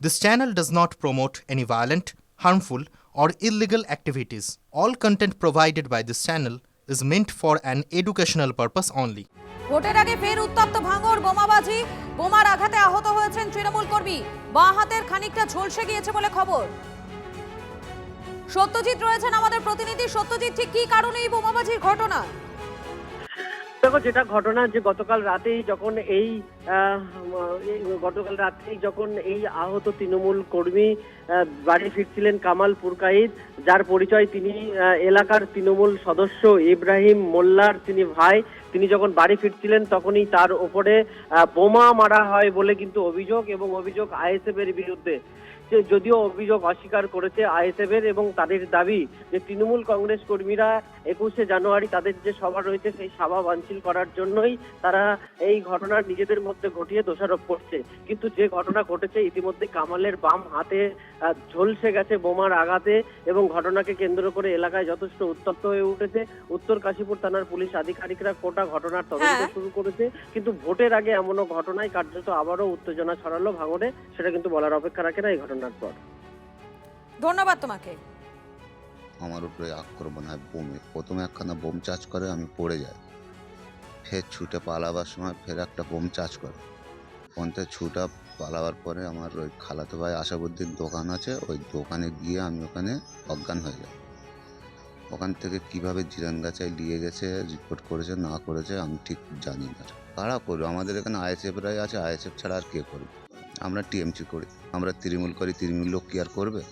This channel does not promote any violent, harmful, or illegal activities. All content provided by this channel is meant for an educational purpose only. ভোটের আগে ফের উত্তপ্ত ভাঙড়, বোমাবাজি, বোমার আঘাতে আহত হয়েছেন তৃণমূল কর্মী। বাঁ হাতের খানিকটা ঝলসে গিয়েছে বলে খবর। সত্যজিৎ রয়েছেন আমাদের প্রতিনিধি। সত্যজিৎ, ঠিক কি কারণে এই বোমাবাজির ঘটনা? দেখো, যেটা ঘটনা যে গতকাল রাতেই যখন এই আহত তৃণমূল কর্মী বাড়ি ফিরছিলেন কামাল পুরকাইত, যার পরিচয় তিনি এলাকার তৃণমূল সদস্য ইব্রাহিম মোল্লার তিনি ভাই, তিনি যখন বাড়ি ফিরছিলেন তখনই তার ওপরে বোমা মারা হয় বলে কিন্তু অভিযোগ, এবং অভিযোগ আইএসএফ এর বিরুদ্ধে। যদিও অভিযোগ অস্বীকার করেছে আইএসএফ এর, এবং তাদের দাবি যে তৃণমূল কংগ্রেস কর্মীরা 21শে জানুয়ারি তাদের যে সভা রয়েছে সেই সভা বানচিল করার জন্যই তারা এই ঘটনা নিজেদের মধ্যে ঘটিয়ে দোষারোপ করছে। কিন্তু যে ঘটনা ঘটেছে, ইতিমধ্যে কামালের বাম হাতে ঝলসে গেছে বোমার আঘাতে, এবং ঘটনাকে কেন্দ্র করে এলাকায় যথেষ্ট উত্তপ্ত হয়ে উঠেছে। উত্তর কাশীপুর থানার পুলিশ আধিকারিকরা গোটা ঘটনার তদন্ত শুরু করেছে। কিন্তু ভোটের আগে এমনও ঘটনায় কার্যত আবারও উত্তেজনা ছড়ালো ভাঙড়ে, সেটা কিন্তু বলার অপেক্ষা রাখে না এই ঘটনার পর। ধন্যবাদ তোমাকে। আমার উপরে আক্রমণ হয় বোমে। প্রথমে একখানা বোম চার্জ করে, আমি পড়ে যাই। ফের ছুটে পালাবার সময় ফের একটা বোম চার্জ করে। পন্থে ছুটা পালাবার পরে আমার ওই খালাতো ভাই আশাবুদ্দিন দোকান আছে, ওই দোকানে গিয়ে আমি ওখানে অজ্ঞান হয়ে যাই। ওখান থেকে কিভাবে জিরানগাছায় নিয়ে গেছে, রিপোর্ট করেছে না করেছে আমি ঠিক জানি না। কারা করবে? আমাদের এখানে আইএসএফরাই আছে, আইএসএফ ছাড়া আর কে করবে? আমরা টিএমসি করি, আমরা তৃণমূল করি, তৃণমূল লোক কি আর করবে?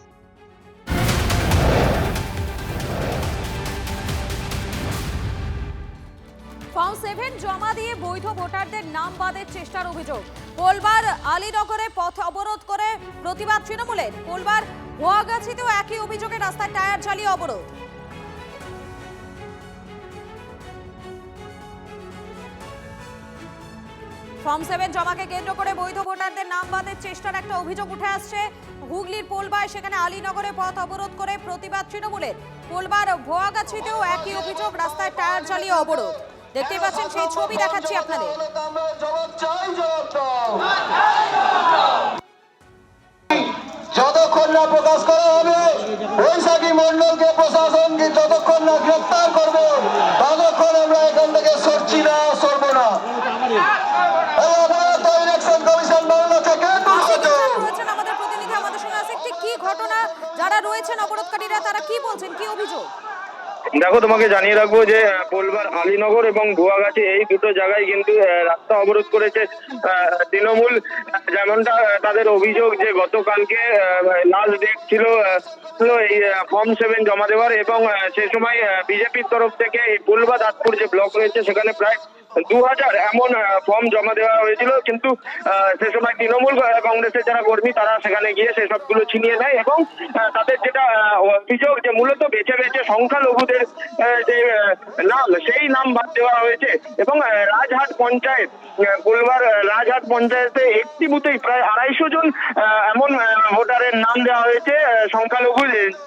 ফর্ম 7 জমা দিয়ে বৈধ ভোটারদের নাম বাদের চেষ্টার অভিযোগ। কোলবার আলীনগরে পথ অবরোধ করে প্রতিবাদ তৃণমূলের। কোলবার ভুয়াগাছিতেও একই অভিযোগে রাস্তায় টায়ার জ্বালিয়ে অবরোধ। ফর্ম 7 জমাকে কেন্দ্র করে বৈধ ভোটারদের নাম বাদের চেষ্টার একটা অভিযোগ উঠে আসছে। হুগলির পোলবায় সেখানে আলীনগরে পথ অবরোধ করে প্রতিবাদ তৃণমূলের। পোলবার ভুয়াগাছিতেও একই অভিযোগ, রাস্তায় টায়ার জ্বালিয়ে অবরোধ। দেখতে পাচ্ছেন সেই ছবি দেখাচ্ছি আপনাদের। যতক্ষণ না প্রকাশ করা হবে বৈশাখী মন্ডলকে প্রশাসন যতক্ষণ না গ্রেপ্তার করবে ততক্ষণ আমরা এখান থেকে সরছি না, সরবো না। ইলেকশন কমিশন বাংলাদেশে রয়েছেন আমাদের প্রতিনিধি, আমাদের সঙ্গে আছে। কি ঘটনা, যারা রয়েছেন অবরোধকারীরা তারা কি বলছেন, কি অভিযোগ? দেখো, তোমাকে জানিয়ে রাখবো যে পোলবার আলীনগর এবং ভুয়াগাছি এই দুটো জায়গায় কিন্তু রাস্তা অবরোধ করেছে তৃণমূল। যেমনটা তাদের অভিযোগ যে গতকালকে লাস্ট ডেট ছিল এই ফর্ম 7 জমা দেওয়ার, এবং সে সময় বিজেপির তরফ থেকে এই পোলবা দাঁতপুর যে ব্লক রয়েছে সেখানে প্রায় 2000 এমন ফর্ম জমা দেওয়া হয়েছিল। কিন্তু সে সময় তৃণমূল কংগ্রেসের যারা কর্মী তারা সেখানে গিয়ে সেই সবগুলো ছিনিয়ে নেয়, এবং তাদের যেটা অভিযোগ যে মূলত বেছে বেছে সংখ্যালঘুদের যে নাম সেই নাম বাদ দেওয়া হয়েছে। এবং রাজহাট পঞ্চায়েত, কোলবার রাজহাট পঞ্চায়েতে একটি বুথেই প্রায় 250 জন এমন ভোটারের নাম দেওয়া হয়েছে সংখ্যালঘু,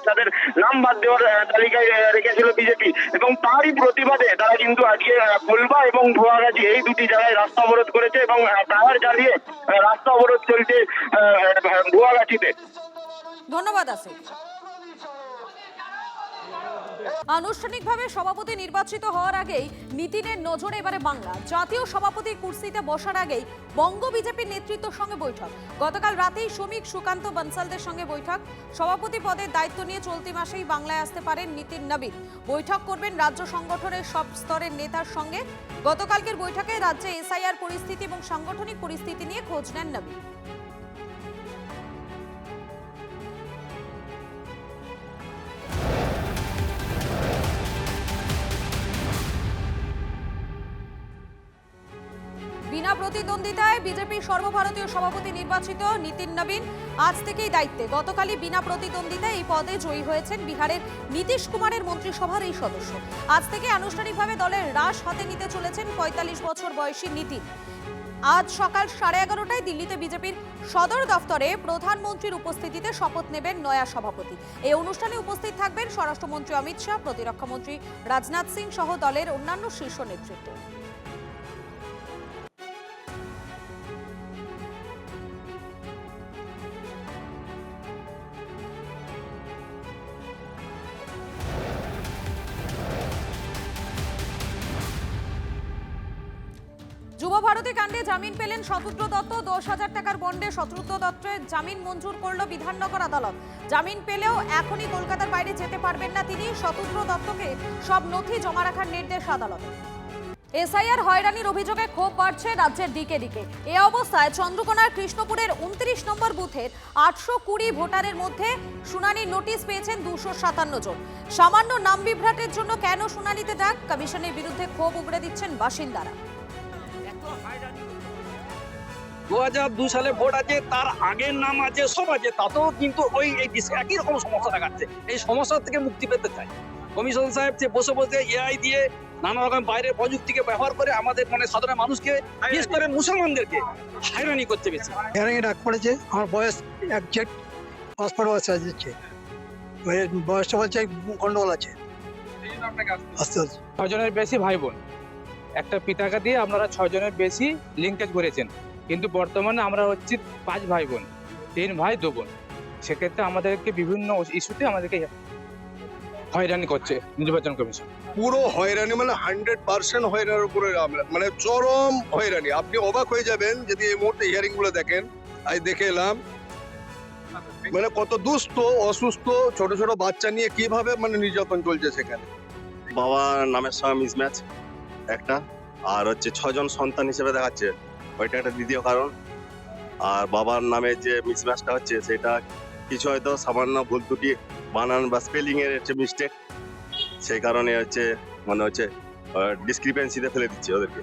তাদের নাম বাদ দেওয়ার তালিকায় রেখেছিল বিজেপি। এবং তারই প্রতিবাদে তারা কিন্তু আজকে কোলবা এবং ভুয়াগাছি এই দুটি জায়গায় রাস্তা অবরোধ করেছে, এবং টায়ার জ্বালিয়ে রাস্তা অবরোধ চলছে ভুয়াগাছিতে। ধন্যবাদ আসিফ। আনুষ্ঠানিকভাবে সভাপতি নির্বাচিত হওয়ার আগেই নীতিনের নজরে এবারে বাংলা। জাতীয় সভাপতির কুর্সিতে বসার আগেই বঙ্গ বিজেপির নেতৃত্বের সঙ্গে বৈঠক। গতকাল রাতেই শ্রমিক সুকান্ত বনসালদের সঙ্গে বৈঠক। সভাপতি পদের দায়িত্ব নিয়ে চলতি মাসেই বাংলায় আসতে পারেন নীতিন নবীন। বৈঠক করবেন রাজ্য সংগঠনের সব স্তরের নেতার সঙ্গে। গতকালকের বৈঠকে রাজ্যে এসআইআর পরিস্থিতি এবং সাংগঠনিক পরিস্থিতি নিয়ে খোঁজ নেন নবীন। বিনা প্রতিদ্বন্দ্বিতায় বিজেপির সর্বভারতীয় সভাপতি নির্বাচিত নীতিন নবীন আজ থেকেই দায়িত্বে। গতকালই বিনা প্রতিদ্বন্দ্বিতায় এই পদে জয়ী হয়েছেন বিহারের নীতিশ কুমারের মন্ত্রিসভার এই সদস্য। আজ থেকে আনুষ্ঠানিকভাবে দলের রাশ হাতে নিতে চলেছেন 45 বছর বয়সী নীতিন। আজ সকাল 11:30টায় দিল্লিতে বিজেপির সদর দফতরে প্রধানমন্ত্রীর উপস্থিতিতে শপথ নেবেন নয়া সভাপতি। এই অনুষ্ঠানে উপস্থিত থাকবেন স্বরাষ্ট্রমন্ত্রী অমিত শাহ, প্রতিরক্ষামন্ত্রী রাজনাথ সিং সহ দলের অন্যান্য শীর্ষ নেতৃত্ব। সর্বভারতী কাণ্ডে জামিন পেলেন শতদ্র দত্ত। 10,000 টাকার বন্ডে শতদ্র দত্তের জামিন মঞ্জুর করলো বিধাননগর আদালত। জামিন পেলেও এখনই কলকাতার বাইরে যেতে পারবেন না তিনি। শতদ্র দত্তকে সব নথি জমা রাখার নির্দেশ আদালতে। এসআইআর হয়রানির অভিযোগে ক্ষোভ বাড়ছে রাজ্যের দিকে দিকে। এ অবস্থায় চন্দ্রকোনার কৃষ্ণপুরের 29 নম্বর বুথের 820 ভোটারের মধ্যে শুনানির নোটিশ পেয়েছেন 257 জন। সামান্য নাম বিভ্রাটের জন্য কেন শুনানিতে ডাক? কমিশনের বিরুদ্ধে ক্ষোভ উগড়ে দিচ্ছেন বাসিন্দারা। 2002 সালে ভোট আছে, তার আগের নাম আছে, সব আছে, তাতেও কিন্তু ওই একই রকম সমস্যা দেখাচ্ছে। এই সমস্যা থেকে মুক্তি পেতে চাই। কমিশন সাহেব যে বসে বসে এআই দিয়ে নানা রকম বাইরের প্রযুক্তিকে ব্যবহার করে আমাদের মানে সাধারণ মানুষকে, বিশেষ করে মুসলমানদেরকে হয়রানি করতে বেশি। হেয়ারিং ডাক পড়েছে। আমার বয়স একজ্যাক্ট 55 বছর আছে। বয়সটা বলছে গন্ডগোল আছে। আস্তে আস্তে 6 জনের বেশি ভাই বোন, একটা পিতাকে দিয়ে আপনারা 6 জনের বেশি লিঙ্কেজ করেছেন, কিন্তু বর্তমানে আমরা হচ্ছি 5 ভাই বোন, 3 ভাই 2 বোন। সেক্ষেত্রে আমাদেরকে বিভিন্ন ইস্যুতে আমাদেরকে হয়রানি করছে নির্বাচন কমিশন। পুরো হয়রানি মানে 100% হয়রানির উপরে মানে চরম হয়রানি। আপনি অবাক হয়ে যাবেন যদি এই মুহূর্তে হিয়ারিং গুলো দেখেন। আজ দেখে এলাম মানে কত দুস্থ অসুস্থ ছোট ছোট বাচ্চা নিয়ে কিভাবে মানে নির্যাতন চলছে সেখানে। বাবার নামের সঙ্গে মিসম্যাচ একটা, আর হচ্ছে 6 জন সন্তান হিসেবে দেখাচ্ছে, ওইটা একটা দ্বিতীয় কারণ। আর বাবার নামে যে মিসম্যাচটা হচ্ছে সেটা কিছু হয়তো সামান্য ভুল ত্রুটি বানান বা স্পেলিং এর হচ্ছে মিস্টেক, সেই কারণে হচ্ছে মনে হচ্ছে ডিসক্রিপেন্সিতে ফেলে দিচ্ছে ওদেরকে।